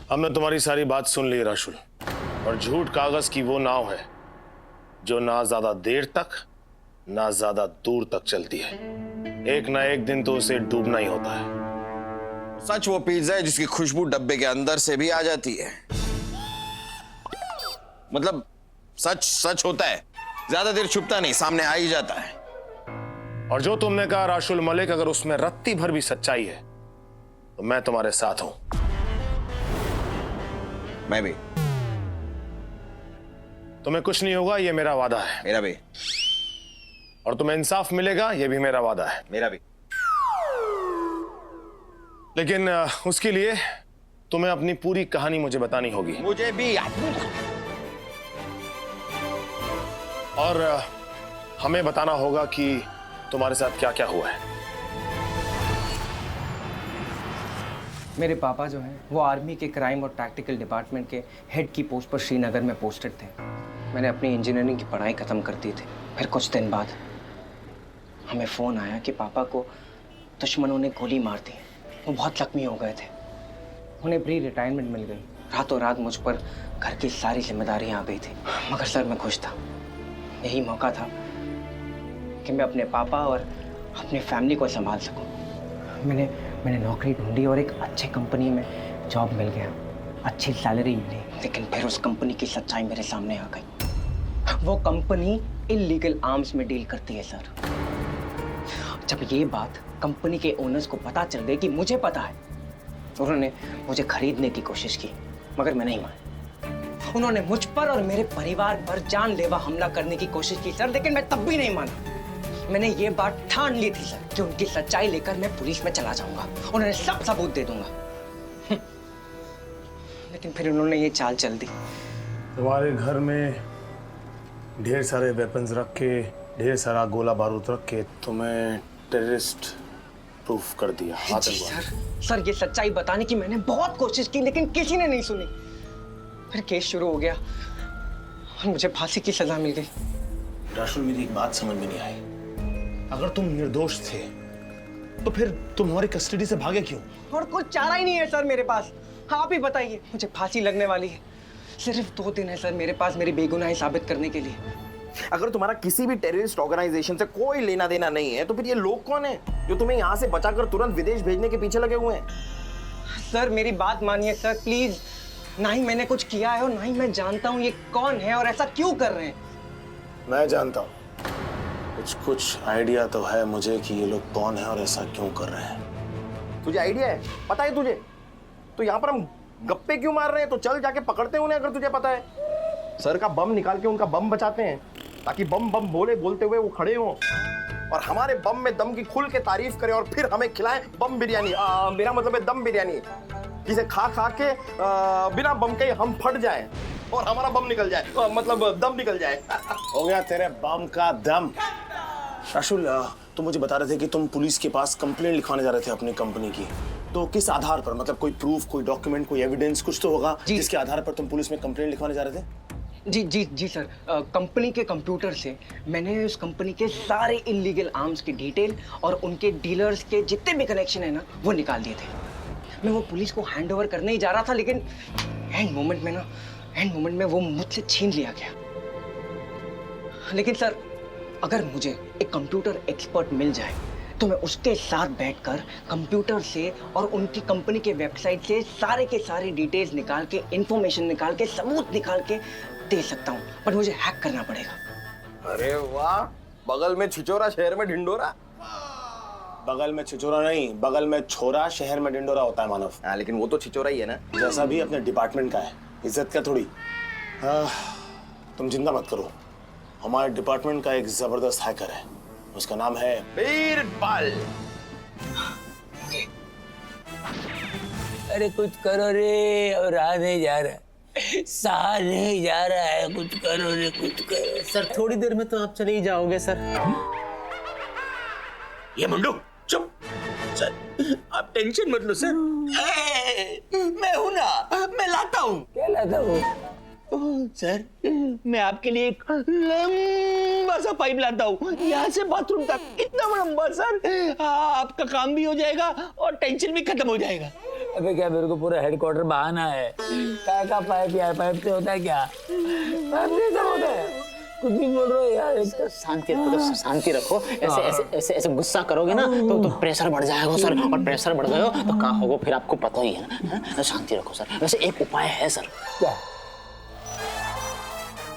हमने तुम्हारी सारी बात सुन ली राशुल, और झूठ कागज की वो नाव है जो ना ज्यादा देर तक ना ज्यादा दूर तक चलती है। एक ना एक दिन तो उसे डूबना ही होता है। सच वो पिज्जा है जिसकी खुशबू डब्बे के अंदर से भी आ जाती है। मतलब सच सच होता है, ज्यादा देर छुपता नहीं, सामने आ ही जाता है। और जो तुमने कहा राशुल मलिक, अगर उसमें रत्ती भर भी सच्चाई है तो मैं तुम्हारे साथ हूं। मैं भी। तुम्हें कुछ नहीं होगा, ये मेरा वादा है। मेरा भी। और तुम्हें इंसाफ मिलेगा, ये भी मेरा वादा है। मेरा भी। लेकिन उसके लिए तुम्हें अपनी पूरी कहानी मुझे बतानी होगी। मुझे भी। और हमें बताना होगा कि तुम्हारे साथ क्या क्या हुआ है। मेरे पापा जो हैं वो आर्मी के क्राइम और टैक्टिकल डिपार्टमेंट के हेड की पोस्ट पर श्रीनगर में पोस्टेड थे। मैंने अपनी इंजीनियरिंग की पढ़ाई ख़त्म कर दी थी। फिर कुछ दिन बाद हमें फ़ोन आया कि पापा को दुश्मनों ने गोली मार दी। वो बहुत जख्मी हो गए थे। उन्हें प्री रिटायरमेंट मिल गई। रातों रात मुझ पर घर की सारी जिम्मेदारियाँ आ गई थी। मगर सर मैं खुश था। यही मौका था कि मैं अपने पापा और अपनी फैमिली को संभाल सकूं। मैंने नौकरी ढूंढी और एक अच्छे कंपनी में जॉब मिल गया। अच्छी सैलरी मिली। लेकिन फिर उस कंपनी की सच्चाई मेरे सामने आ गई। वो कंपनी इल्लीगल आर्म्स में डील करती है सर। जब ये बात कंपनी के ओनर्स को पता चल गई कि मुझे पता है, उन्होंने मुझे खरीदने की कोशिश की, मगर मैं नहीं माना। उन्होंने मुझ पर और मेरे परिवार पर जानलेवा हमला करने की कोशिश की सर, लेकिन मैं तब भी नहीं माना। मैंने ये बात ठान ली थी सर कि उनकी सच्चाई लेकर मैं पुलिस में चला जाऊंगा, उन्हें सब सबूत दे दूंगा। लेकिन फिर उन्होंने ये चाल चल दी। तुम्हारे घर में ढेर सारे वेपन्स रख के, ढेर सारा गोला बारूद रख के तुम्हें टेररिस्ट प्रूफ कर दिया। सर ये सच्चाई बताने की मैंने बहुत कोशिश की, लेकिन किसी ने नहीं सुनी। फिर केस शुरू हो गया और मुझे फांसी की सजा मिल गई। राशुल, मेरी एक बात समझ में नहीं आई। अगर तुम निर्दोष थे तो फिर तुम हमारी कस्टडी से भागे क्यों? और कुछ चारा ही नहीं है सर मेरे पास। आप ही बताइए, मुझे फांसी लगने वाली है। सिर्फ 2 दिन है सर मेरे पास मेरी बेगुनाही साबित करने के लिए। अगर तुम्हारा किसी भी टेररिस्ट ऑर्गेनाइजेशन से कोई लेना देना नहीं है, तो फिर ये लोग कौन है जो तुम्हें यहाँ से बचाकर तुरंत विदेश भेजने के पीछे लगे हुए हैं? सर मेरी बात मानिए सर प्लीज। ना ही मैंने कुछ किया है और ना ही मैं जानता हूँ ये कौन है और ऐसा क्यों कर रहे हैं। मैं जानता हूँ। कुछ आइडिया तो है मुझे कि ये लोग कौन है और ऐसा क्यों कर रहे हैं। तुझे आइडिया है? पता है तुझे? तो यहाँ पर हम गप्पे क्यों मार रहे हैं? तो चल जाके पकड़ते उन्हें अगर तुझे पता है। सर का बम निकाल के उनका बम बचाते हैं ताकि बम बम बोलते हुए वो खड़े हों और हमारे बम में दम की खुल के तारीफ करें और फिर हमें खिलाएं बम बिरयानी। मेरा मतलब है दम बिरयानी, जिसे खा खा के बिना बम के हम फट जाए और हमारा बम निकल जाए, मतलब दम निकल जाए। हो गया तेरे बम का दम। राशुल, तुम मुझे बता रहे थे कि तुम पुलिस के पास कंप्लेंट लिखवाने जा रहे थे अपनी कंपनी की। तो किस आधार पर? मतलब कोई प्रूफ, कोई डॉक्यूमेंट, कोई एविडेंस कुछ तो होगा जिसके आधार पर तुम पुलिस में कंप्लेंट लिखवाने जा रहे थे? जी सर। कंपनी के कंप्यूटर से मैंने उस कंपनी के सारे इल्लीगल आर्म्स की डिटेल और उनके डीलर्स के जितने भी कनेक्शन है ना वो निकाल दिए थे। मैं वो पुलिस को हैंड ओवर करने ही जा रहा था, लेकिन एंड मोमेंट में वो मुझसे छीन लिया गया। लेकिन सर अगर मुझे एक कंप्यूटर एक्सपर्ट मिल जाए तो मैं उसके साथ बैठकर कंप्यूटर से और उनकी कंपनी के वेबसाइट से सारे के सारे डिटेल्स निकाल के, इंफॉर्मेशन निकाल के, सबूत निकाल के दे सकता हूँ, पर मुझे हैक करना पड़ेगा। अरे वाह, बगल में छिचोरा शहर में ढिंडोरा। बगल में छिचोरा नहीं, बगल में छोरा शहर में ढिंडोरा होता है मानव। हाँ, लेकिन वो तो छिचोरा ही है ना। जैसा भी अपने डिपार्टमेंट का है, इज्जत का थोड़ी। तुम चिंता मत करो, हमारे डिपार्टमेंट का एक जबरदस्त हैकर है, उसका नाम है बीरबल। अरे कुछ करो रे, और रहा नहीं जा रहा, सहा नहीं जा रहा है, कुछ करो रे, कुछ करो। सर थोड़ी देर में तो आप चले ही जाओगे सर। ये मुंडू चुप। सर आप टेंशन मत लो सर। मैं हूं ना, मैं लाता हूँ। क्या लाता हूँ? सर मैं आपके लिए एक लंबा सा पाइप लाता हूँ, यहाँ से बाथरूम तक, इतना लंबा सर। आपका काम भी हो जाएगा और टेंशन भी खत्म हो जाएगा। अबे क्या मेरे को पूरा हेडक्वार्टर बहाना है? का पाइप यार, पाइप से होता है क्या? पाइप से होता है? कुछ भी बोल रहे हो यार। शांति रखो, तो शांति रखो। ऐसे ऐसे ऐसे ऐसे गुस्सा करोगे ना तो प्रेशर बढ़ जाएगा सर, और प्रेशर बढ़ गया तो क्या होगा फिर आपको पता ही है ना। तो शांति रखो सर। वैसे एक उपाय है सर। क्या?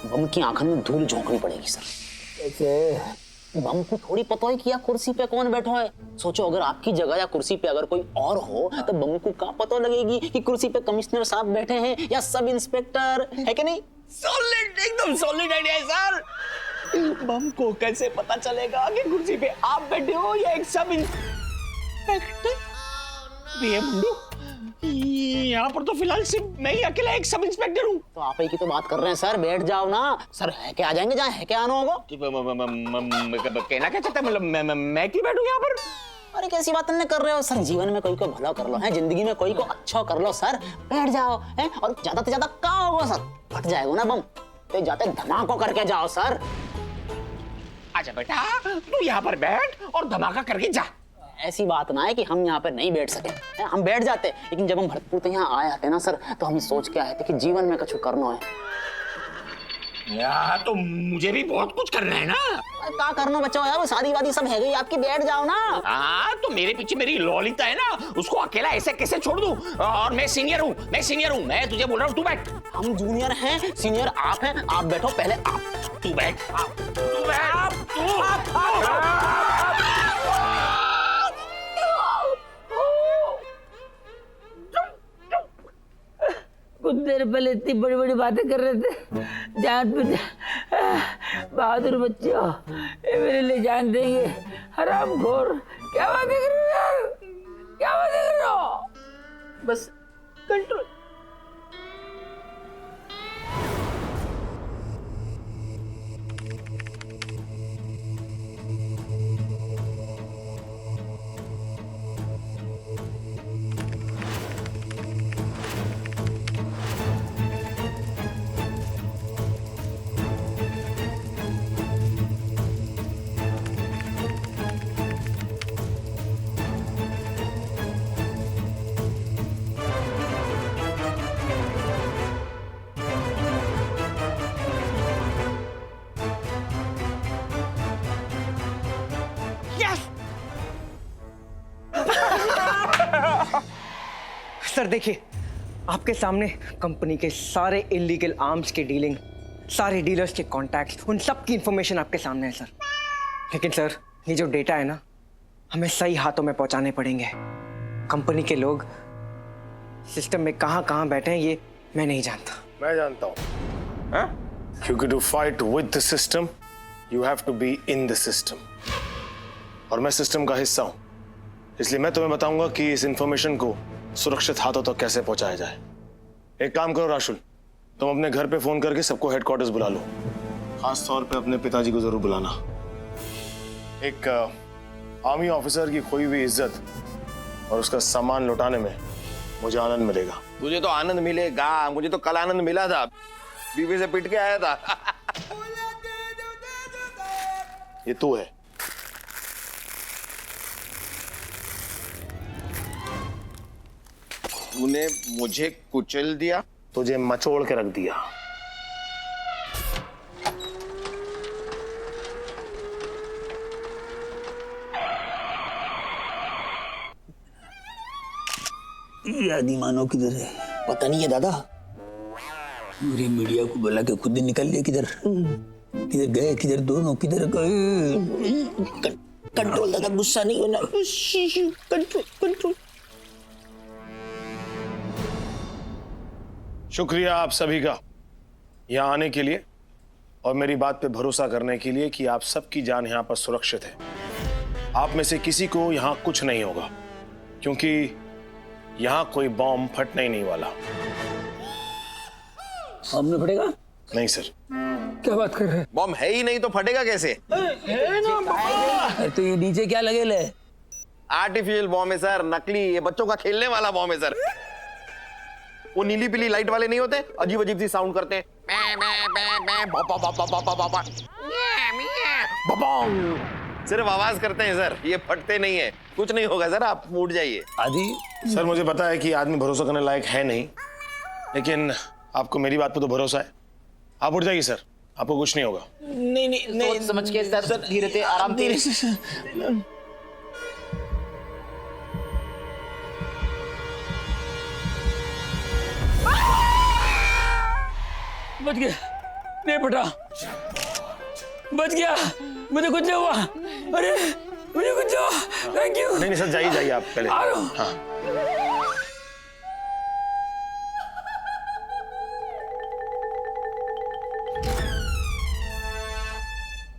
बम की आंखों में धूल झोंकनी पड़ेगी सर। ऐसे बम को थोड़ी पता है कि यहाँ कुर्सी पे कौन बैठा है। सोचो अगर आपकी जगह या कुर्सी पे अगर कोई और हो तो बम को क्या पता लगेगी कि कुर्सी पे कमिश्नर साहब बैठे हैं या सब इंस्पेक्टर है कि नहीं। सॉलिड, एकदम सॉलिड आइडिया है सर। बम को कैसे पता चलेगा कि कुर्सी पे आप बैठे हो या एक सब इंस्पेक्टर? यहाँ पर तो फिलहाल सिर्फ मैं ही अकेला एक सब इंस्पेक्टर हूँ। तो आप ही की तो बात कर रहे हैं सर, बैठ जाओ ना सर। है क्या आ जाएंगे जहाँ है क्या आना होगा। कहना क्या चाहते हैं, मतलब मैं क्यों बैठूं यहाँ पर? अरे कैसी बात नहीं कर रहे हो सर, जीवन में कोई को भला कर लो है, जिंदगी में कोई को अच्छा कर लो सर, बैठ जाओ है। और ज्यादा से ज्यादा क्या होगा सर, फट जाएगा ना बम, तो जाते धमाका करके जाओ सर। अच्छा बेटा तू यहाँ पर बैठ और धमाका करके जा। ऐसी बात ना है कि हम यहाँ पे नहीं बैठ सके, हम बैठ जाते, लेकिन जब हम भरतपुर तो यहाँ आए आते ना सर, तो हम सोच के आए थे कि जीवन में कुछ करना है। यार तो मुझे भी बहुत कुछ करना है ना। क्या करना बच्चा यार, शादी वादी सब है गई आपकी, बैठ जाओ ना। हाँ तो मेरे पीछे मेरी लॉलिता है ना, उसको अकेला ऐसे कैसे छोड़ दूं? और मैं सीनियर हूँ, मैं तुझे बोल रहा हूँ तू बैठ। हम जूनियर हैं, सीनियर आप हैं, आप बैठो पहले आप। तू बैठ, तू बैठ, कुछ देर पहले इतनी बड़ी बड़ी बातें कर रहे थे, जान पे बहादुर बच्चे हो, ये मेरे लिए जान देंगे। हरामखोर, क्या बातें कर रहे हो यार, क्या बातें कर रहे हो? बस कंट्रोल। सर देखिए, आपके सामने कंपनी के सारे इलीगल आर्म्स की डीलिंग, सारे डीलर्स के कॉन्टैक्ट्स, उन सब की इंफॉर्मेशन आपके सामने है सर। लेकिन सर ये जो डेटा है ना, हमें सही हाथों में पहुंचाने पड़ेंगे। कंपनी के लोग सिस्टम में कहां कहां बैठे हैं ये मैं नहीं जानता। मैं जानता हूं, क्योंकि to fight with the system you have to be in the system, और मैं सिस्टम का हिस्सा हूं, इसलिए मैं तुम्हें बताऊंगा कि इस इंफॉर्मेशन को सुरक्षित हाथों तक कैसे पहुंचाया जाए। एक काम करो राशुल, तुम अपने घर पे फोन करके सबको हेडक्वार्टर्स बुला लो, खास तौर पे अपने पिताजी को जरूर बुलाना। एक आर्मी ऑफिसर की खोई हुई इज्जत और उसका सामान लौटाने में मुझे आनंद मिलेगा। तुझे तो आनंद मिलेगा, मुझे तो कल आनंद मिला था, बीवी से पिट के आया था। ये तू है। तूने मुझे कुचल दिया, तुझे मचोड़ के रख दिया। आदि मानो किधर है? पता नहीं है दादा। पूरे मीडिया को बुला के खुद ही निकल लिया, किधर किधर गए, किधर दोनों किधर गए? कंट्रोल दादा, गुस्सा नहीं होना, कंट्रोल कंट्रोल। शुक्रिया आप सभी का यहाँ आने के लिए और मेरी बात पे भरोसा करने के लिए कि आप सबकी जान यहाँ पर सुरक्षित है। आप में से किसी को यहाँ कुछ नहीं होगा, क्योंकि यहाँ कोई बॉम्ब फटने ही नहीं वाला। सामने फटेगा? नहीं सर। क्या बात कर रहे हैं? बॉम्ब है ही नहीं तो फटेगा कैसे? तो ये नीचे क्या लगे ले? आर्टिफिशियल बॉम्ब है सर, नकली, ये बच्चों का खेलने वाला बॉम्ब है सर। वो नीली पीली लाइट वाले नहीं होते, अजीब अजीब सी साउंड करते हैं। सिर्फ आवाज करते हैं सर, ये फटते नहीं है। कुछ नहीं होगा सर, आप उठ जाइए। आदि सर मुझे पता है कि आदमी भरोसा करने लायक है नहीं, लेकिन आपको मेरी बात पे तो भरोसा है। आप उठ जाइए सर, आपको कुछ नहीं होगा। नहीं समझ के सर, धीरे से आराम धीरे से सर। बच गया, नहीं फटा, बच गया, मुझे कुछ नहीं हुआ। अरे मुझे कुछ नहीं हुआ, थैंक यू। नहीं सर, जाइए जाइए आप पहले। आ रहा हूं। हाँ।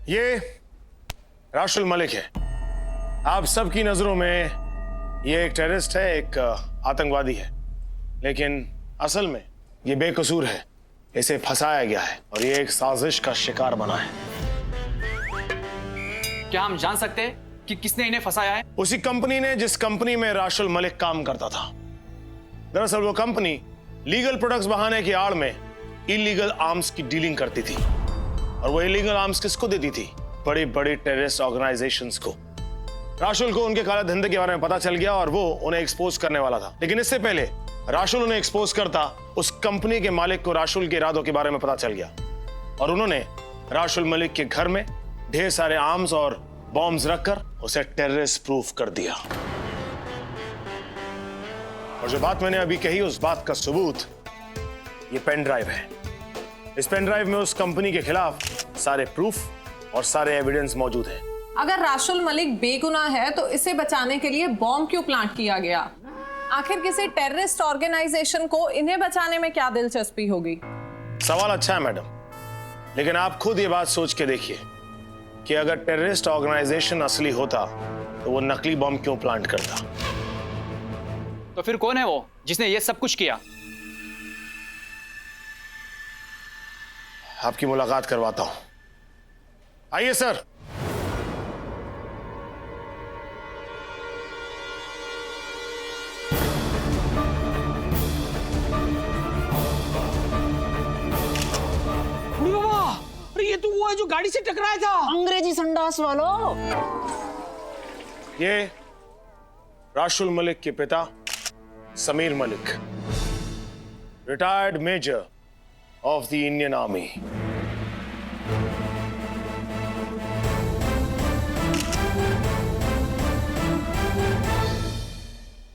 ये राशुल मलिक है। आप सबकी नजरों में ये एक टेररिस्ट है, एक आतंकवादी है, लेकिन असल में ये बेकसूर है। इसे फंसाया गया है और ये एक साजिश का शिकार बना है। क्या हम जान सकते हैं कि किसने इन्हें फंसाया है? उसी कंपनी ने जिस कंपनी में राशुल मलिक काम करता था। दरअसल वो कंपनी लीगल प्रोडक्ट्स बहाने की आड़ में इलीगल आर्म्स की डीलिंग करती थी, और वो इलीगल आर्म्स किसको देती थी? बड़ी बड़ी टेररिस्ट ऑर्गेनाइजेशंस को। राशुल को उनके काले धंधे के बारे में पता चल गया और वो उन्हें एक्सपोज करने वाला था, लेकिन इससे पहले राशुल उन्हें एक्सपोज करता, उस कंपनी के मालिक को राशुल के इरादों के बारे में पता चल गया और उन्होंने राशुल मलिक के घर में ढेर सारे आर्म्स और बॉम्ब्स रखकर उसे टेररिस्ट प्रूफ कर दिया। और जो बात मैंने अभी कही, उस बात का सबूत ये पेन ड्राइव है। इस पेन ड्राइव में उस कंपनी के खिलाफ सारे प्रूफ और सारे एविडेंस मौजूद हैं। अगर राशुल मलिक बेगुनाह है तो इसे बचाने के लिए बॉम्ब क्यों प्लांट किया गया? आखिर किसी टेररिस्ट ऑर्गेनाइजेशन को इन्हें बचाने में क्या दिलचस्पी होगी? सवाल अच्छा है मैडम, लेकिन आप खुद ये बात सोच के देखिए कि अगर टेररिस्ट ऑर्गेनाइजेशन असली होता तो वो नकली बॉम्ब क्यों प्लांट करता? तो फिर कौन है वो जिसने ये सब कुछ किया? आपकी मुलाकात करवाता हूं, आइए सर। अरे ये तो वो है जो गाड़ी से टकराया था। अंग्रेजी संडास वालों। ये राशुल मलिक के पिता Sameer Malik, retired measure of the Indian army.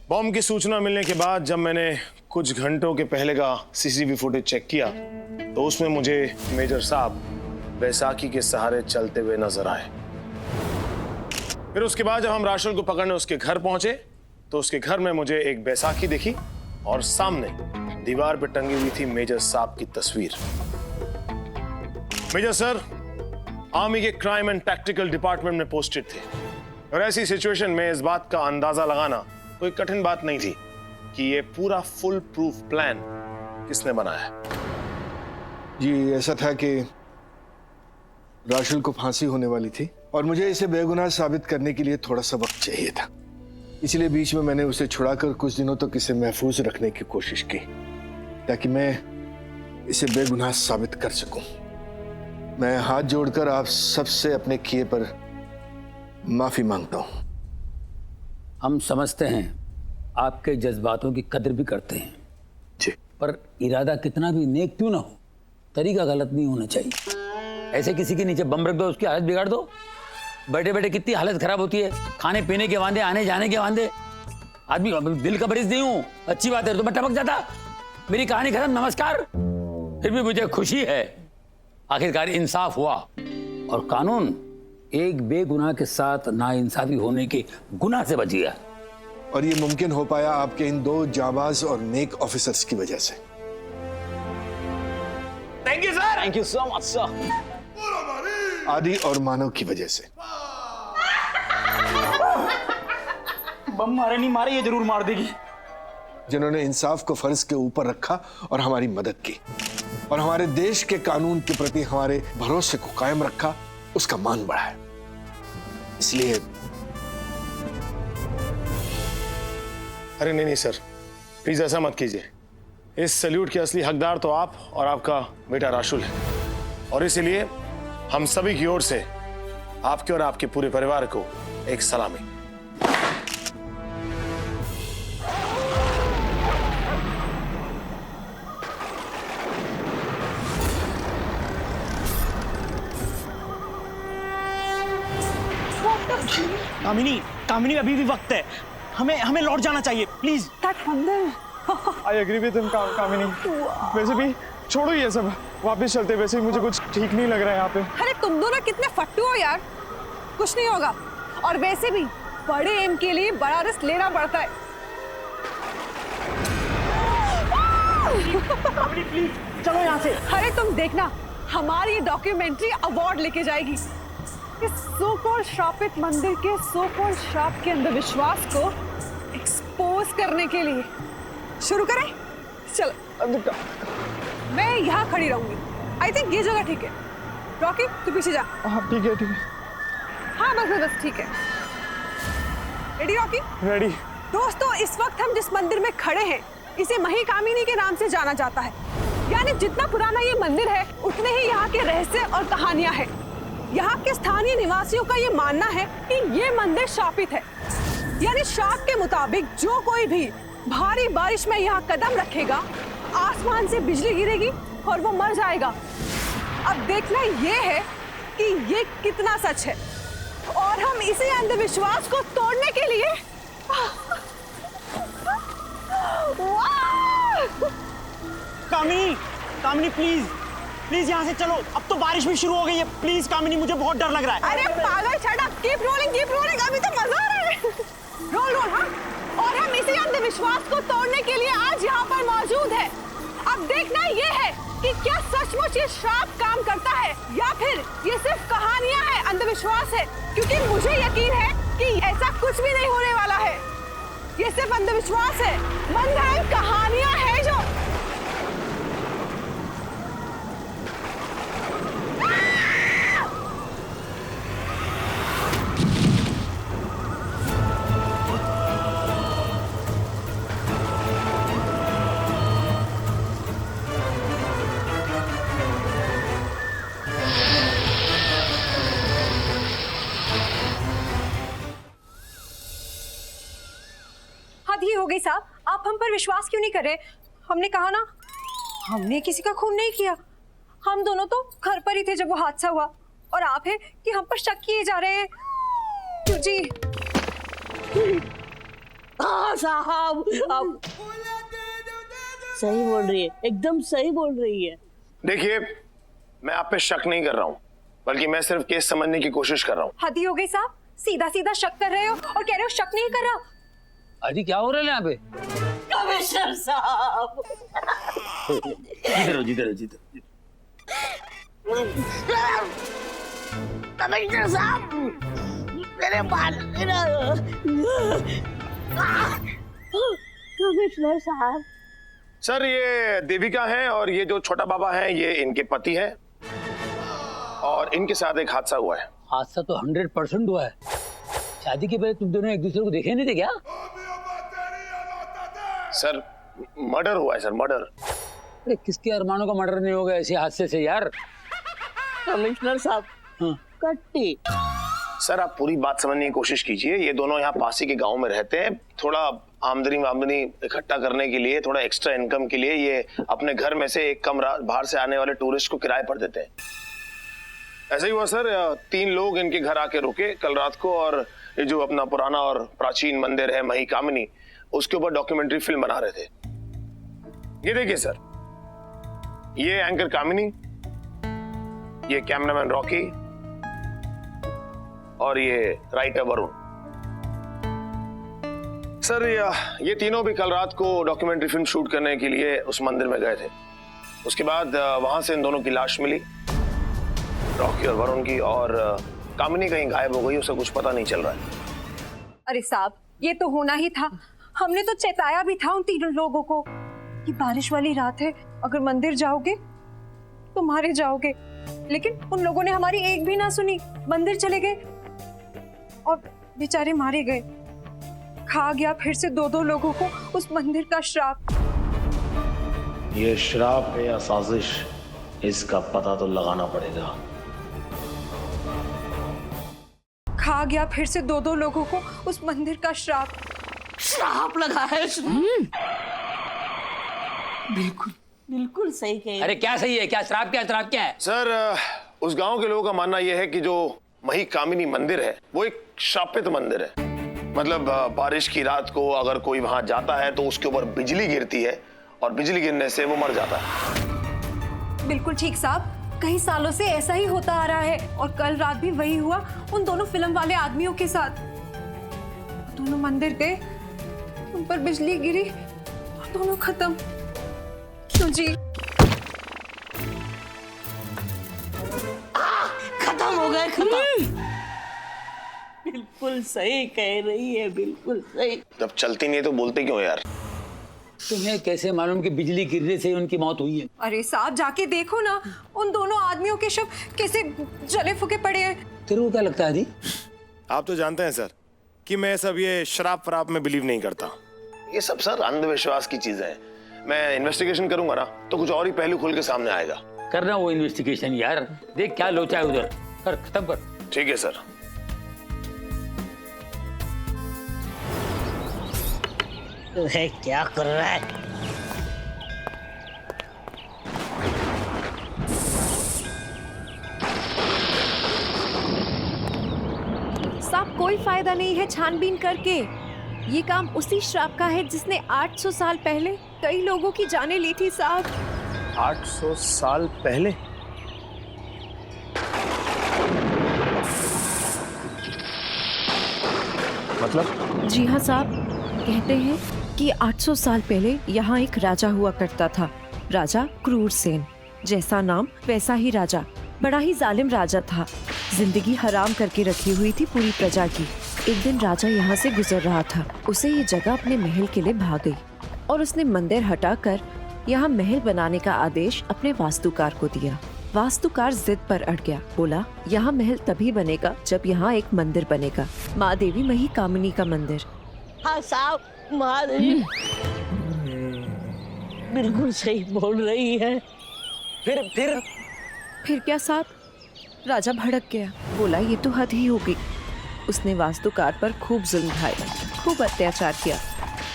Bomb की सूचना मिलने के बाद जब मैंने कुछ घंटों के पहले का सीसीटीवी फुटेज चेक किया तो उसमें मुझे मेजर साहब बैसाखी के सहारे चलते हुए नजर आए। फिर उसके बाद जब हम राशुल को पकड़ने उसके घर पहुंचे तो उसके घर में मुझे एक बैसाखी दिखी और सामने दीवार पर टंगी हुई थी मेजर साहब की तस्वीर। मेजर सर आर्मी के क्राइम एंड टैक्टिकल डिपार्टमेंट में पोस्टेड थे और ऐसी सिचुएशन में इस बात का अंदाजा लगाना कोई कठिन बात नहीं थी कि ये पूरा फुल प्रूफ प्लान किसने बनाया। जी ऐसा था कि राशुल को फांसी होने वाली थी और मुझे इसे बेगुनाह साबित करने के लिए थोड़ा सा वक्त चाहिए था, इसलिए बीच में मैंने उसे छुड़ाकर कुछ दिनों तक इसे महफूज रखने की कोशिश की ताकि मैं इसे बेगुनाह साबित कर सकूं। मैं हाथ जोड़कर आप सबसे अपने किए पर माफी मांगता हूं। हम समझते हैं, आपके जज्बातों की कदर भी करते हैं जी, पर इरादा कितना भी नेक क्यों ना हो, तरीका गलत नहीं होना चाहिए। ऐसे किसी के नीचे बम रख दो, उसकी हालत बिगाड़ दो। बैठे बैठे कितनी हालत खराब होती है, खाने पीने के वांदे, आने जाने के वांदे। आदमी दिल का मरीज नहीं हूं, अच्छी बात है, तो मैं टपक जाता। मेरी कहानी खत्म, नमस्कार। फिर भी मुझे खुशी है, आखिरकार इंसाफ हुआ और कानून एक बेगुनाह के साथ नाइंसाफी होने के गुनाह से बच गया। और ये मुमकिन हो पाया आपके इन दो जाबाज और नेक ऑफिसर्स की वजह से। Thank you sir. Thank you so much sir. आदि और मानव की वजह से। बम मारे नहीं मारे, ये जरूर मार देगी। जिन्होंने इंसाफ को फर्ज के ऊपर रखा और हमारी मदद की और हमारे देश के कानून के प्रति हमारे भरोसे को कायम रखा, उसका मान बढ़ाया। इसलिए अरे नहीं सर, प्लीज ऐसा मत कीजिए। इस सैल्यूट के असली हकदार तो आप और आपका बेटा राशुल है और इसीलिए हम सभी की ओर से आपके और आपके पूरे परिवार को एक सलामी। कामिनी, कामिनी अभी भी वक्त है, हमें लौट जाना चाहिए please. I agree with him Kamini. वैसे भी छोड़ो ये सब, वापस चलते। वैसे ही मुझे कुछ ठीक नहीं लग रहा है यहाँ पे। अरे तुम दोनों कितने फट्टू हो यार, कुछ नहीं होगा। और वैसे भी बड़े एम के लिए बड़ा रिस्क लेना पड़ता है। प्लीज चलो यहाँ से। अरे तुम देखना, हमारी ये डॉक्यूमेंट्री अवार्ड लेके जाएगी। इस सो कॉल्ड श्रापित मंदिर के सो कॉल्ड श्राप के अंधविश्वास को एक्सपोज करने के लिए। शुरू करें? चलो, मैं यहाँ खड़ी रहूंगी। आई थिंक ये जगह ठीक है। रॉकी तू पीछे जा। हाँ ठीक है ठीक है। हाँ बस ठीक है। Ready Rocky? रेडी। दोस्तों, इस वक्त हम जिस मंदिर में खड़े हैं इसे महिकामिनी के नाम से जाना जाता है। यानी जितना पुराना ये मंदिर है उतने ही यहाँ के रहस्य और कहानियां हैं। यहाँ के स्थानीय निवासियों का ये मानना है कि ये मंदिर शापित है। यानी शाप के मुताबिक जो कोई भी भारी बारिश में यहाँ कदम रखेगा, आसमान से बिजली गिरेगी और वो मर जाएगा। अब देखना ये है कि ये कितना सच है और हम इसी अंधविश्वास को तोड़ने के लिए कामिनी, कामिनी प्लीज प्लीज यहाँ से चलो। अब तो बारिश भी शुरू हो गई है। प्लीज कामिनी, मुझे बहुत डर लग रहा है। अरे पागल, शट अप, कीप रोलिंग, अभी तो मजा आ रहा है। रोल हाँ। और हम इसी अंधविश्वास को तोड़ने के लिए आज यहाँ पर मौजूद है। अब देखना ये है कि क्या सचमुच ये श्राप काम करता है या फिर ये सिर्फ कहानियां हैं, अंधविश्वास है। क्योंकि मुझे यकीन है कि ऐसा कुछ भी नहीं होने वाला है। ये सिर्फ अंधविश्वास है, मनगढ़ंत कहानियां हैं जो हो गई साहब, आप हम पर विश्वास क्यों नहीं कर रहे? हमने कहा ना, हमने किसी का खून नहीं किया। हम दोनों तो घर पर ही थे जब वो हादसा हुआ और आप है कि हम पर शक किए जा रहे हैं। क्यों जी? हाँ साहब, अब सही बोल रही है, एकदम सही बोल रही है। देखिए, मैं आप पे शक नहीं कर रहा हूँ, बल्कि मैं सिर्फ केस समझने की कोशिश कर रहा हूँ। हद ही हो गई साहब, सीधा सीधा शक कर रहे हो और कह रहे हो शक नहीं कर रहा। अजी क्या हो रहा है यहाँ पे? कमिश्नर साहब, जिधर कमिश्नर साहब, मेरे बाल कमिश्नर साहब। सर, ये देविका है और ये जो छोटा बाबा है ये इनके पति हैं और इनके साथ एक हादसा हुआ है। हादसा तो 100% हुआ है। शादी के पहले तुम दोनों एक दूसरे को देखे नहीं थे क्या? सर, मर्डर हुआ है सर, मर्डर। अरे किसके अरमानों का मर्डर नहीं होगा ऐसे हादसे से यार? कमिश्नर साहब, कट्टी। सर, आप पूरी बात समझने की कोशिश कीजिए। ये दोनों यहाँ पास ही के गांव में रहते हैं। थोड़ा आमदनी इकट्ठा करने के लिए, थोड़ा एक्स्ट्रा इनकम के लिए ये अपने घर में से एक कमरा बाहर से आने वाले टूरिस्ट को किराए पर देते हैं। ऐसा ही हुआ सर, 3 लोग इनके घर आके रुके कल रात को और ये जो अपना पुराना और प्राचीन मंदिर है महिकामिनी, उसके ऊपर डॉक्यूमेंट्री फिल्म बना रहे थे। ये देखिए सर, ये एंकर कामिनी, ये कैमरामैन रॉकी और ये राइटर वरुण। सर, ये तीनों भी कल रात को डॉक्यूमेंट्री फिल्म शूट करने के लिए उस मंदिर में गए थे। उसके बाद वहां से इन दोनों की लाश मिली, रॉकी और वरुण की, और कामिनी कहीं गायब हो गई, उसे कुछ पता नहीं चल रहा है। अरे साहब, ये तो होना ही था। हमने तो चेताया भी था उन तीनों लोगों को कि बारिश वाली रात है, अगर मंदिर जाओगे तो मारे जाओगे। लेकिन उन लोगों ने हमारी एक भी ना सुनी, मंदिर चले गए और बेचारे मारे गए। खा गया फिर से 2-2 लोगों को उस मंदिर का श्राप। ये श्राप है या साजिश, इसका पता तो लगाना पड़ेगा। खा गया फिर से 2-2 लोगों को उस मंदिर का श्राप। श्राप लगा है बिल्कुल बिल्कुल सही कह। अरे क्या सही है, क्या श्राप, क्या श्राप क्या है? सर उस गांव के लोगों का मानना यह है कि जो मही कामिनी मंदिर है वो एक शापित मंदिर है। मतलब बारिश की रात को अगर कोई वहां जाता है तो उसके ऊपर बिजली गिरती है और बिजली गिरने से वो मर जाता है। बिल्कुल ठीक साहब, कई सालों से ऐसा ही होता आ रहा है और कल रात भी वही हुआ उन दोनों फिल्म वाले आदमियों के साथ। दोनों मंदिर गए, उन पर बिजली गिरी और दोनों खत्म। क्यों जी? खत्म हो गए, खत्म। बिल्कुल सही कह रही है, बिल्कुल सही। जब चलती नहीं है तो बोलते क्यों यार? तुम्हें कैसे मालूम कि बिजली गिरने से उनकी मौत हुई है? अरे साहब जाके देखो ना, उन दोनों आदमियों के शव कैसे जले फूके पड़े हैं। तेरे को क्या लगता है जी? आप तो जानते हैं सर कि मैं सब ये शराब वराब में बिलीव नहीं करता। ये सब सर अंधविश्वास की चीजें हैं। मैं इन्वेस्टिगेशन करूंगा ना तो कुछ और ही पहलू खुल के सामने आएगा। करना वो इन्वेस्टिगेशन यार, देख क्या लोचा है उधर, कर खत्म कर। ठीक है सर। क्या कर रहा है? साहब कोई फायदा नहीं है छानबीन करके। ये काम उसी श्राप का है जिसने 800 साल पहले कई लोगों की जानें ली थी साहब। 800 साल पहले? मतलब? जी हाँ साहब, कहते हैं कि 800 साल पहले यहाँ एक राजा हुआ करता था, राजा क्रूरसेन। जैसा नाम वैसा ही राजा, बड़ा ही जालिम राजा था। जिंदगी हराम करके रखी हुई थी पूरी प्रजा की। एक दिन राजा यहाँ से गुजर रहा था, उसे ये जगह अपने महल के लिए भा गई और उसने मंदिर हटाकर यहाँ महल बनाने का आदेश अपने वास्तुकार को दिया। वास्तुकार जिद पर अड़ गया, बोला यहाँ महल तभी बनेगा जब यहाँ एक मंदिर बनेगा, माँ देवी मही कामिनी का मंदिर। हाँ साहब, महादेवी बिल्कुल सही बोल रही है। फिर क्या साहब? राजा भड़क गया, बोला ये तो हद ही होगी। उसने वास्तुकार पर खूब जुल्म ढाया, खूब अत्याचार किया,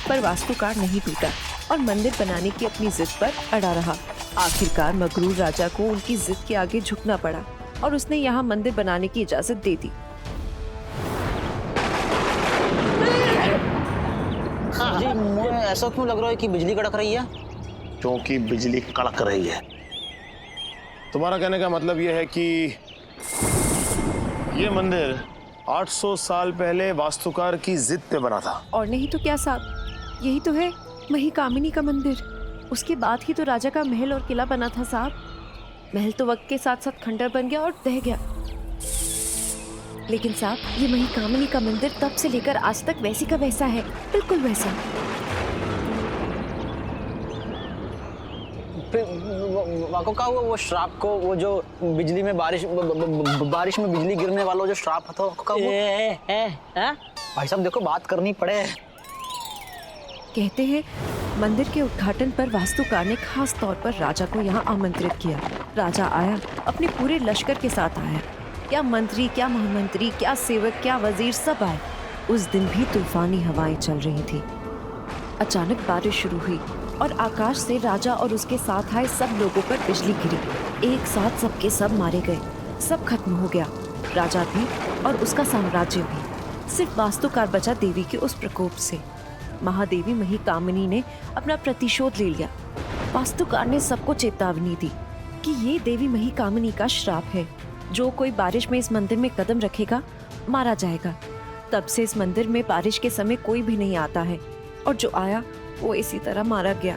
पर वास्तुकार नहीं टूटा और मंदिर बनाने की अपनी जिद पर अड़ा रहा। आखिरकार मगरूर राजा को उनकी जिद के आगे झुकना पड़ा और उसने यहाँ मंदिर बनाने की इजाजत दे दी। जी मुझे ऐसा क्यों लग रहा है कि बिजली कड़क रही है? क्योंकि बिजली कड़क रही है। तुम्हारा कहने का मतलब यह है कि ये मंदिर 800 साल पहले वास्तुकार की जिद पे बना था। और नहीं तो क्या साहब, यही तो है मही कामिनी का मंदिर। उसके बाद ही तो राजा का महल और किला बना था साहब। महल तो वक्त के साथ साथ खंडर बन गया और ढह गया, लेकिन साहब ये मही कामिनी का मंदिर तब से लेकर आज तक वैसी का वैसा है, बिल्कुल वैसा। वाको का वो श्राप को, वो जो बिजली में बारिश में बिजली गिरने वाला जो श्राप था का वो भाई साहब देखो बात करनी पड़े। कहते हैं मंदिर के उद्घाटन पर वास्तुकार ने खास तौर पर राजा को यहाँ आमंत्रित किया। राजा आया, अपने पूरे लश्कर के साथ आया। क्या मंत्री, क्या महामंत्री, क्या सेवक, क्या वजीर, सब आए। उस दिन भी तूफानी हवाएं चल रही थी। अचानक बारिश शुरू हुई और आकाश से राजा और उसके साथ आए सब लोगों पर बिजली गिरी। एक साथ सबके सब मारे गए, सब खत्म हो गया, राजा भी और उसका साम्राज्य भी। सिर्फ वास्तुकार बचा देवी के उस प्रकोप से। महादेवी मही कामिनी ने अपना प्रतिशोध ले लिया। वास्तुकार ने सबको चेतावनी दी कि ये देवी मही कामिनी का श्राप है, जो कोई बारिश में इस मंदिर में कदम रखेगा मारा जाएगा। तब से इस मंदिर में बारिश के समय कोई भी नहीं आता है और जो आया वो इसी तरह मारा गया।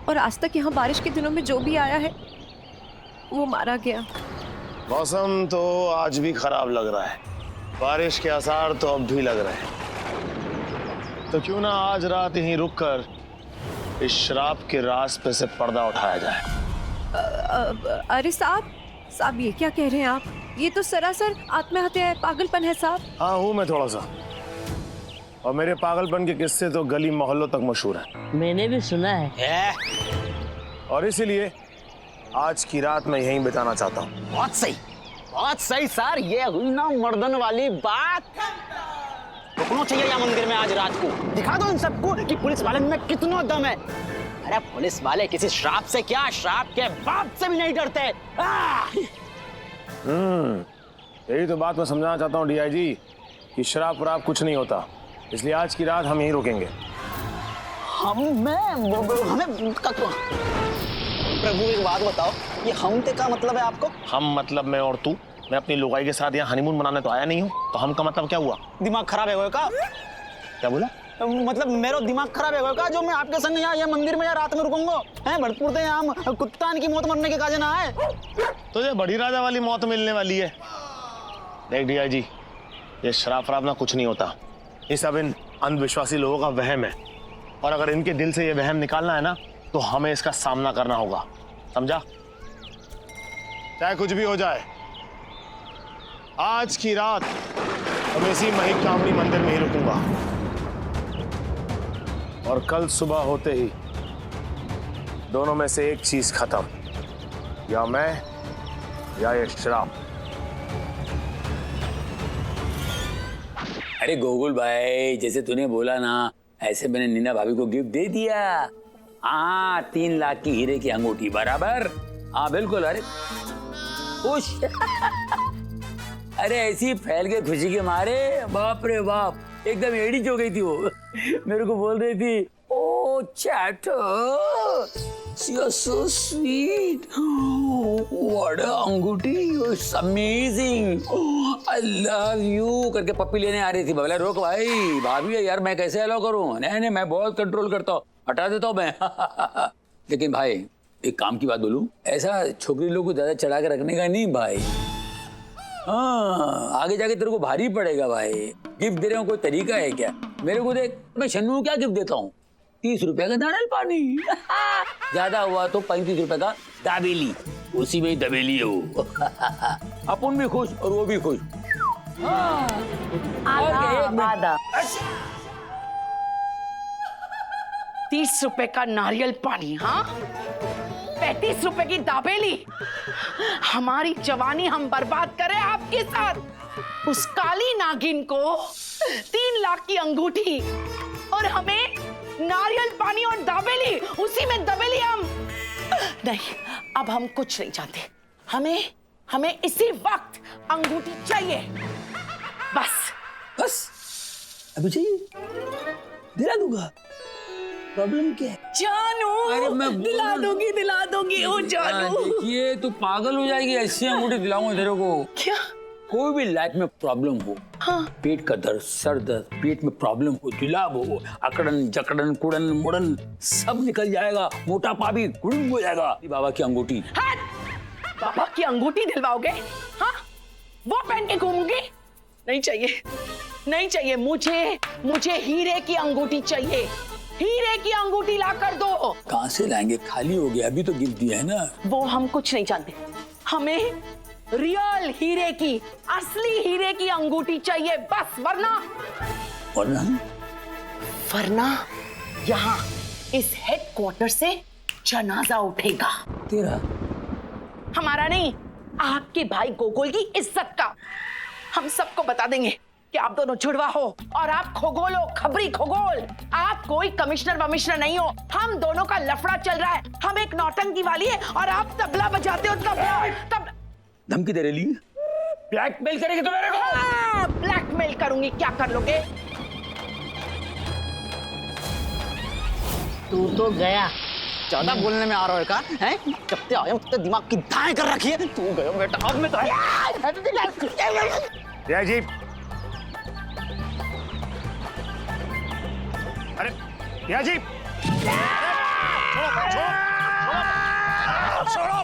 और आज तक यहाँ बारिश के दिनों में जो भी आया है वो मारा गया। मौसम तो आज भी खराब लग रहा है, बारिश के आसार तो अब भी लग रहे हैं। तो क्यों ना आज रात यहीं रुककर इस श्राप के राज पे से पर्दा उठाया जाए। अरे साहब ये क्या कह रहे हैं आप? ये तो सरासर आत्महत्या है, पागलपन है साहब। हाँ हूँ मैं थोड़ा सा, और मेरे पागलपन के किस्से तो गली मोहल्लों तक मशहूर हैं। मैंने भी सुना है। और इसीलिए आज की रात मैं यहीं बिताना चाहता हूँ। बहुत सही, बहुत सही सर, ये हुई ना मर्दन वाली बात। रुकना चाहिए यहाँ मंदिर में आज रात को, दिखा दो इन सबको कि पुलिस वाले में कितना दम है। अरे पुलिस वाले किसी श्राप से क्या, श्राप के बाप से भी नहीं डरते। यही तो बात मैं समझाना चाहता हूँ डीआईजी कि शराब वराब कुछ नहीं होता, इसलिए आज की रात हम यहीं रुकेंगे। हमें प्रभु एक बात बताओ, ये हम ते का मतलब है आपको? हम मतलब मैं और तू, मैं अपनी लुगाई के साथ यहाँ हनीमून मनाने तो आया नहीं हूँ, तो हम का मतलब क्या हुआ? दिमाग खराब है का? क्या बोला? मतलब मेरा दिमाग खराब है का जो मैं आपके संग यहाँ ये मंदिर में रात में रुकूंगा? हैं भरतपुर से यहाँ कुत्तान की मौत मरने के काजे ना है। तुझे बड़ी राजा वाली मौत मिलने वाली है। देख डीआईजी, ये शराब वराब ना कुछ नहीं होता, ये सब इन अंधविश्वासी लोगों का वहम है, और अगर इनके दिल से ये वहम निकालना है ना तो हमें इसका सामना करना होगा, समझा? चाहे कुछ भी हो जाए, आज की रात हम इसी महिकामनी मंदिर में ही रुकूंगा, और कल सुबह होते ही दोनों में से एक चीज खत्म, या मैं या ये शराब। अरे गोकुल भाई, जैसे तूने बोला ना ऐसे मैंने नीना भाभी को गिफ्ट दे दिया। हाँ, 3 लाख की हीरे की अंगूठी बराबर। हाँ बिल्कुल। अरे खुश अरे ऐसी फैल के खुशी के मारे बाप रे बाप, एकदम एड़ी हो गई थी वो। मेरे को बोल रही थी, ओ चैटो you're so sweet, what a अंगूठी, it's amazing, I love you करके पप्पी लेने आ रही थी। बोला रोक भाई, भाभी है यार, मैं कैसे अलाउ करूं? नहीं मैं बहुत कंट्रोल करता हूँ, हटा देता हूँ मैं। लेकिन भाई एक काम की बात बोलूं, ऐसा छोकरी लोग को ज्यादा चढ़ा के रखने का नहीं भाई। हाँ, आगे जाके तेरे को भारी पड़ेगा भाई। गिफ्ट दे रहे हो कोई तरीका है क्या? मेरे को देख, मैं शन्नू को क्या गिफ्ट देता हूँ? 30 रुपए का नारियल पानी। ज्यादा हुआ तो 35 रुपए का दाबेली, उसी में ही दबेली है वो। अपन भी खुश और वो भी खुश। आधा 30 रुपए का नारियल पानी, हाँ 35 रुपए की दाबेली। हमारी जवानी हम बर्बाद करें आपके साथ। उस काली नागिन को 3 लाख की अंगूठी और हमें नारियल पानी और दाबेली, उसी में दबेली हम। नहीं, अब हम कुछ नहीं चाहते, हमें इसी वक्त अंगूठी चाहिए, बस अभी चाहिए, दिला दूंगा। प्रॉब्लम क्या है? जानू, अरे मैं दिला दूंगी ओ जानू। देखिए तू पागल हो जाएगी, ऐसी अंगूठी दिलाऊंगा तेरे को। क्या? कोई भी लाइफ में प्रॉब्लम हो, हाँ। पेट का दर्द, सर दर्द, पेट में प्रॉब्लम हो, जुलाब हो, अकड़न जकड़न कुड़न मुड़न सब निकल जाएगा, मोटापा भी गुड़न हो जाएगा। बाबा की अंगूठी। हाँ, बाबा की अंगूठी दिलवाओगे? हाँ, वो पहन के घूमूंगी? नहीं चाहिए, मुझे हीरे की अंगूठी चाहिए। हीरे की अंगूठी ला कर दो। कहाँ से लाएंगे? खाली हो गया, अभी तो गिफ्ट दिया है ना। वो हम कुछ नहीं जानते, हमें रियल हीरे की, असली हीरे की अंगूठी चाहिए बस, वरना यहाँ इस हेडक्वार्टर से जनाजा उठेगा। तेरा? हमारा नहीं, आपके भाई गोकुल की इज्जत का। हम सबको बता देंगे कि आप दोनों जुड़वा हो और आप खगोल हो, खबरी खगोल। आप कोई कमिश्नर वमिश्नर नहीं हो, हम दोनों का लफड़ा चल रहा है। हम एक नौटंकी वाली है और आप तबला बजाते हो। तब धमकी दे रही, ब्लैकमेल करेगी तो मेरे को? ब्लैकमेल करूंगी, क्या कर लोगे? तू तो गया, ज्यादा बोलने में आ रहा है का? हैं? जब से आया तब दिमाग की धाए कर रखी है। तू गया बेटा, अब मैं तो डीआईजी, अरे डीआईजी, छोड़ो।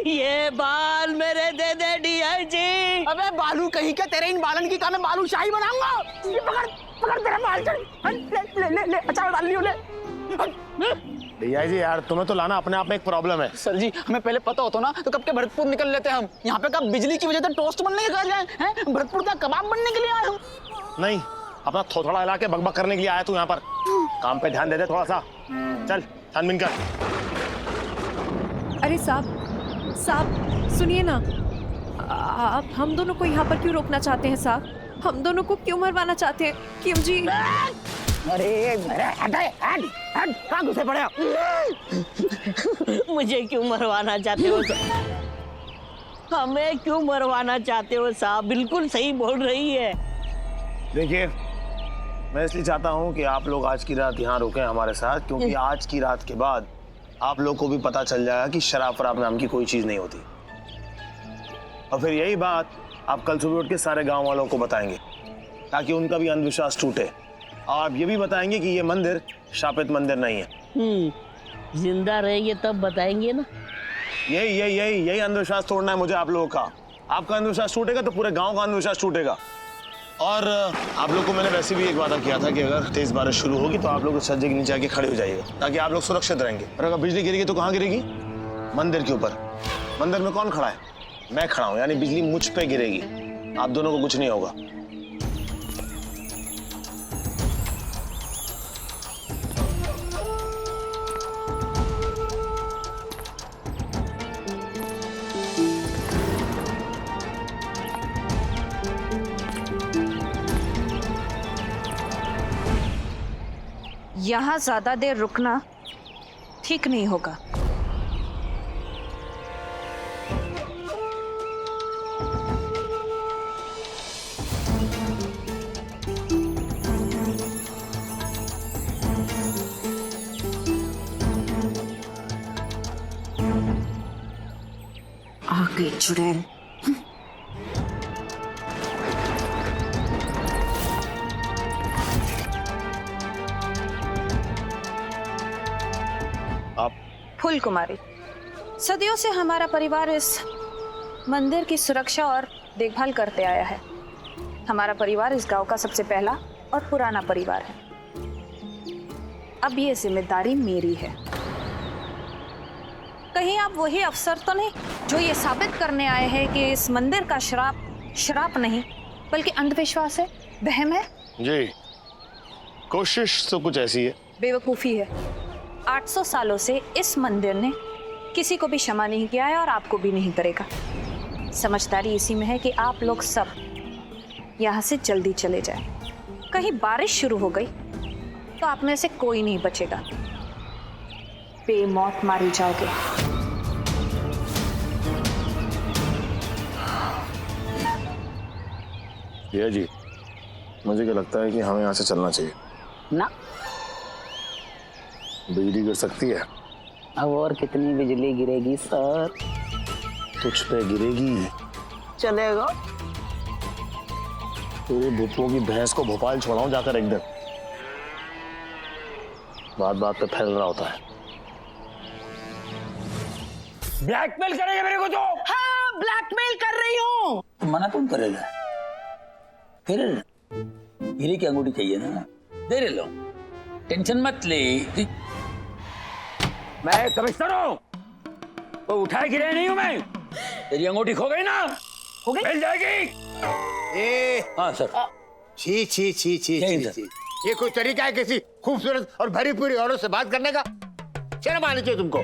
ये बाल मेरे दे दे डीआईजी। अबे बालू कहीं के, तेरे इन बालन की मैं बालू शाही बनाऊंगा। ये पकड़ तेरा बाल, ले अचार डाल लियो, ले। डीआईजी यार, तुम्हें तो लाना अपने आप में एक प्रॉब्लम है। सर जी, हमें पहले पता होता ना तो कब के भरतपुर निकल लेते हम। यहाँ पे कब बिजली की वजह से टोस्ट बनने के जाए हैं, भरतपुर का कबाब बनने के लिए आए हम। नहीं, अपना थोड़ा हिला के बकबक करने के लिए आया तू यहाँ पर। काम पे ध्यान दे दे थोड़ा सा। चल छानबीन कर। अरे साहब, साहब सुनिए ना, आप हम दोनों को यहाँ पर क्यों रोकना चाहते हैं साहब? हम दोनों को क्यों मरवाना चाहते हैं? क्यों जी? अरे हट, कहाँ घुसे पड़े हो? मुझे क्यों मरवाना चाहते हो? हमें क्यों मरवाना चाहते हो साहब? बिल्कुल सही बोल रही है। देखिए, मैं इसलिए चाहता हूँ कि आप लोग आज की रात यहाँ रुकें हमारे साथ, क्योंकि आज की रात के बाद आप लोग को भी पता चल जाएगा कि शराब फराब नाम की कोई चीज नहीं होती। और फिर यही बात आप कल सुबह उठ के सारे गांव वालों को बताएंगे, ताकि उनका भी अंधविश्वास टूटे। और आप ये भी बताएंगे कि ये मंदिर शापित मंदिर नहीं है। जिंदा रहेंगे तब बताएंगे ना। यही अंधविश्वास तोड़ना है मुझे आप लोगों का। आपका अंधविश्वास टूटेगा तो पूरे गांव का अंधविश्वास टूटेगा। और आप लोग को मैंने वैसे भी एक वादा किया था कि अगर तेज बारिश शुरू होगी तो आप लोग उस सज्जे के नीचे आके खड़े हो जाइएगा, ताकि आप लोग सुरक्षित रहेंगे। और अगर बिजली गिरेगी तो कहाँ गिरेगी? मंदिर के ऊपर। मंदिर में कौन खड़ा है? मैं खड़ा हूं, यानी बिजली मुझ पे गिरेगी। आप दोनों को कुछ नहीं होगा। यहाँ ज्यादा देर रुकना ठीक नहीं होगा। आ गई चुड़ैल। आप? फूल कुमारी। सदियों से हमारा परिवार इस मंदिर की सुरक्षा और देखभाल करते आया है। हमारा परिवार इस गांव का सबसे पहला और पुराना परिवार है। अब ये जिम्मेदारी मेरी है। कहीं आप वही अफसर तो नहीं जो ये साबित करने आए हैं कि इस मंदिर का श्राप नहीं बल्कि अंधविश्वास है, वहम है? जी, कोशिश तो कुछ ऐसी है। बेवकूफी है। 800 सालों से इस मंदिर ने किसी को भी क्षमा नहीं किया है और आपको भी नहीं करेगा। समझदारी इसी में है कि आप लोग सब यहाँ से जल्दी चले जाएं। कहीं बारिश शुरू हो गई तो आप में से कोई नहीं बचेगा, बेमौत मारे जाओगे। भैया जी, मुझे क्या लगता है कि हमें यहाँ से चलना चाहिए ना। बिजली गिर सकती है। अब और कितनी बिजली गिरेगी सर? तुझ पे गिरेगी। चलेगा। तेरे भूतों की भैंस को भोपाल छोड़ाऊं जाकर एक दिन। बात बात पे फैल रहा होता है। ब्लैकमेल करेगा मेरे को तो? हाँ, ब्लैकमेल कर रही हूँ। तो मना कौन करेगा? फिर हीरे की अंगूठी चाहिए ना, दे ले लो, टेंशन मत ले। मैं कमिश्नर हूँ, वो उठाए गिरे नहीं हूँ मैं। तेरी अंगूठी खो गई ना? हो गई? मिल जाएगी। हाँ सर। छी छी छी छी छी। ये कोई तरीका है किसी खूबसूरत और भरी पूरी औरत से बात करने का? शर्म आनी चाहिए तुमको।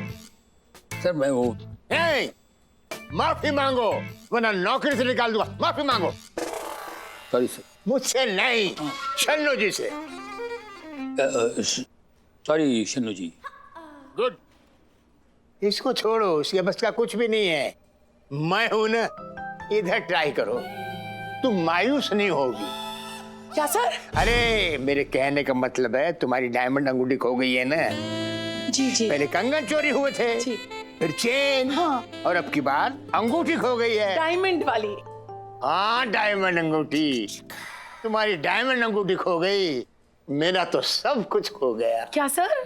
सर मैं वो माफी मांगो वरना नौकरी से निकाल दूंगा। माफी मांगो। Sorry sir. मुझसे नहीं, शन्नू जी से। सॉरी शन्नू जी। गुड। इसको छोड़ो, इसके बस का कुछ भी नहीं है। मैं हूं ना, इधर ट्राई करो, तुम मायूस नहीं होगी। क्या सर? अरे मेरे कहने का मतलब है तुम्हारी डायमंड अंगूठी खो गई है ना। जी जी। पहले कंगन चोरी हुए थे, फिर चेन, हाँ। और अब की बार अंगूठी खो गई है। डायमंड वाली। हाँ, डायमंड अंगूठी। तुम्हारी डायमंड अंगूठी खो गई, मेरा तो सब कुछ खो गया। क्या सर?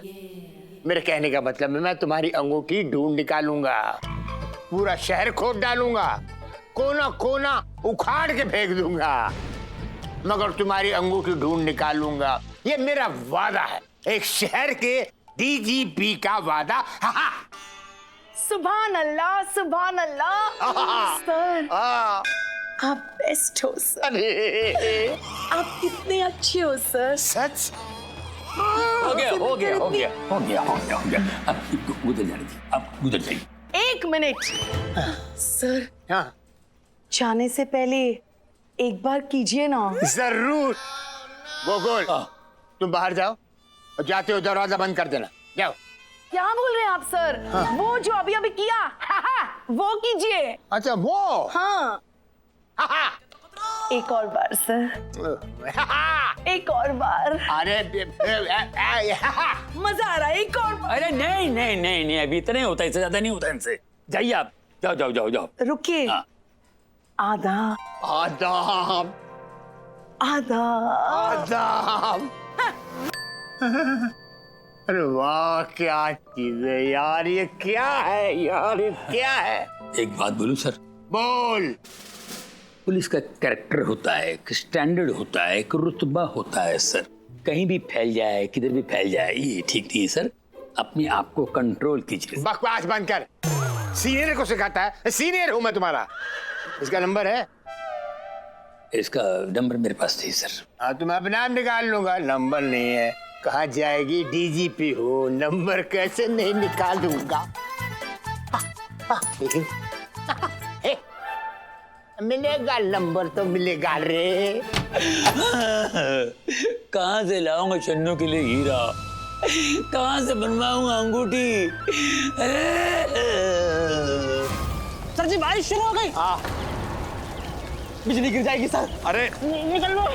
मेरे कहने का मतलब है मैं तुम्हारी अंगूठी ढूंढ निकालूंगा, पूरा शहर खोद डालूंगा, कोना कोना उखाड़ के फेंक दूंगा, मगर तुम्हारी अंगूठी ढूंढ निकालूंगा। ये मेरा वादा है, एक शहर के डीजीपी का वादा। सुभान अल्लाह, सुभान अल्लाह। सर आप बेस्ट हो सर। अरे आप कितने अच्छे हो सर। सच? हो गया हो गया हो गया हो गया हो गया हो गया। अब गुजर जाने दीजिए, अब गुजर जाइए। 1 मिनट सर, हाँ जाने से पहले एक बार कीजिए ना। जरूर। गोकुल तुम बाहर जाओ और जाते हो दरवाजा बंद कर देना, जाओ। क्या बोल रहे हैं आप सर? वो जो अभी अभी किया वो कीजिए। अच्छा वो? हाँ। एक और बार सर, एक और बार। अरे मजा आ रहा है, एक और बार। अरे नहीं नहीं नहीं नहीं, अभी इतना ही होता है, इससे ज्यादा नहीं होता इनसे। जाइए आप, जाओ जाओ जाओ जाओ। रुकिए। आधा आदाम आधा आदाम। अरे वाह क्या चीज है यार, ये क्या है यार, ये क्या है? एक बात बोलूं सर? बोल। पुलिस का कैरेक्टर होता है, एक स्टैंडर्ड होता है, एक रुतबा होता है सर। कहीं भी फैल जाए, किधर भी फैल जाए, ये ठीक नहीं है सर। अपने आप को कंट्रोल कीजिए। बकवास बंद कर। सीनियर को सिखाता है? सीनियर हूं मैं तुम्हारा। इसका नंबर है? इसका नंबर मेरे पास थी सर। हाँ तो मैं अपना नाम निकाल लूंगा। नंबर नहीं है, कहाँ जाएगी? डीजीपी हो, नंबर कैसे नहीं निकालूंगा? मिलेगा नंबर तो मिलेगा रे। कहाँ से लाऊंगा चन्नू के लिए हीरा? कहाँ से बनवाऊंगा अंगूठी? सर जी बारिश शुरू हो गई। हाँ बिजली गिर जाएगी सर। अरे निकल लो।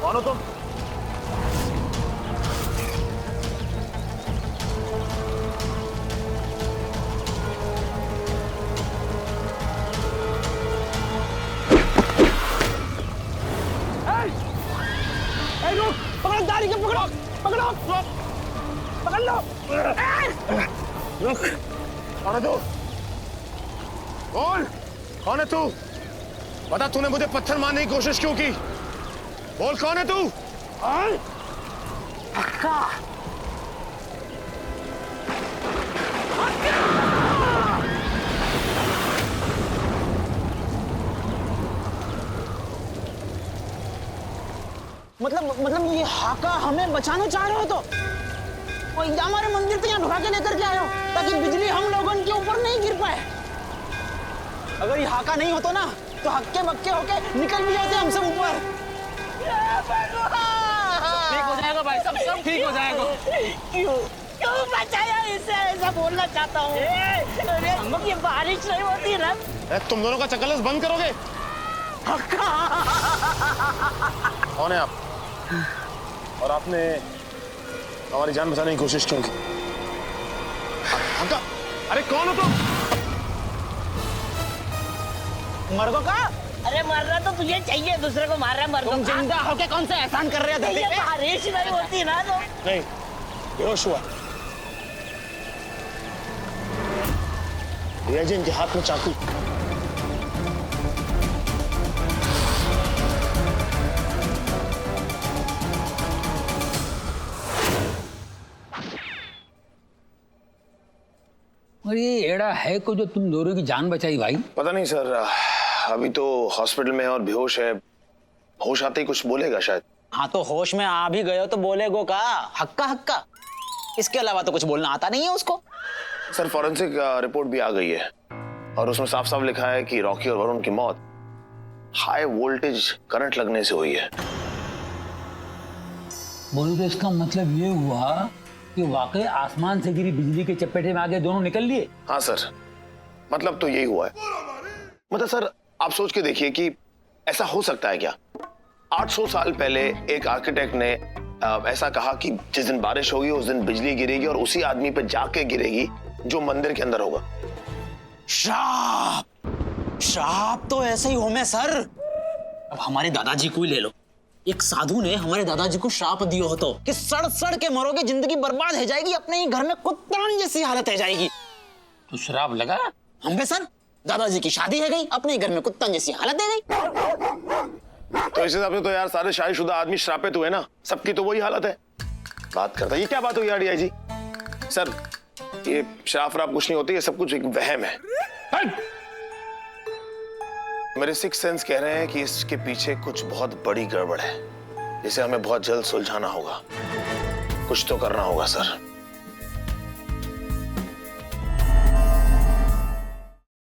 कौन हो तुम? पकड़ो दाढ़ी के, पकड़ो पकड़ो पकड़ लो। रुक। कौन है तू? बोल कौन है तू? बता तूने मुझे पत्थर मारने की कोशिश क्यों की? बोल कौन है तू? हक्का। मतलब ये हाका हमें बचाना चाह रहे हो तो? और ये हमारे मंदिर तक यहाँ ढुका के लेकर के आए हो ताकि बिजली हम लोगों के ऊपर नहीं गिर पाए। अगर ये हाका नहीं होता ना तो हक्के बक्के होके निकल भी जाते हमसे ऊपर। ठीक हो जाएगा भाई, सब ठीक हो जाएगा। क्यों क्यों बचाया इसे? ऐसा बोलना चाहता हूँ। ये बारिश नहीं होती ना। तुम दोनों का चक्कर बंद करोगे? कौन है आप? और आपने हमारी जान बचाने की कोशिश क्यों की? अरे कौन हो तुम? मर्दों का? अरे मरना तो तुझे चाहिए, दूसरे को मार रहा है मर्दों का। तुम जिंदा होके कौन सा एहसान कर रहे हो धरती पे? बारिश नहीं होती ना तो। नहीं, बेहोश हुआ। ये जी इनके हाथ में चाकू। और ये एड़ा है को जो तुम दोनों की जान बचाई भाई? पता नहीं सर, अभी तो हॉस्पिटल में है और बेहोश है। होश आते ही कुछ बोलेगा शायद। हाँ तो होश में आ भी गए तो बोलेगो का? हक्का हक्का, इसके अलावा तो कुछ बोलना आता नहीं है उसको। सर फॉरेंसिक रिपोर्ट भी आ गई है और उसमें साफ साफ लिखा है कि रॉकी और वरुण की मौत हाई वोल्टेज करंट लगने से हुई है। बोलो तो इसका मतलब ये हुआ कि वाकई आसमान से गिरी बिजली के चपेटे में आगे दोनों निकल लिए? हाँ सर, मतलब तो यही हुआ है। मतलब सर आप सोच के देखिए कि ऐसा हो सकता है क्या? 800 साल पहले एक आर्किटेक्ट ने ऐसा कहा कि जिस दिन बारिश होगी उस दिन बिजली गिरेगी और उसी आदमी पे जाके गिरेगी जो मंदिर के अंदर होगा। श्राप, श्राप तो ऐसे ही हो में सर। अब हमारे दादाजी को ही ले लो। एक साधु ने हमारे दादाजी को श्राप दिया हो तो कि सड़ सड़ के मरोगे, जिंदगी बर्बाद हो जाएगी, अपने ही घर में कुत्तानी जैसी हालत हो जाएगी। तो श्राप लगा हम पे सर? दादाजी की शादी है गई, अपने घर में कुत्ता जैसी हालत है गई। तो इस हिसाब से तो यार सारे शादीशुदा आदमी श्रापित हुए ना, सबकी तो वही हालत है। बात करता है ये क्या बात हुई यार डीआईजी? सर ये शराब वराब कुछ नहीं होती, ये सब कुछ एक वहम है। मेरे सिक्स सेंस कह रहे हैं कि इसके पीछे कुछ बहुत बड़ी गड़बड़ है, जिसे हमें बहुत जल्द सुलझाना होगा। कुछ तो करना होगा सर।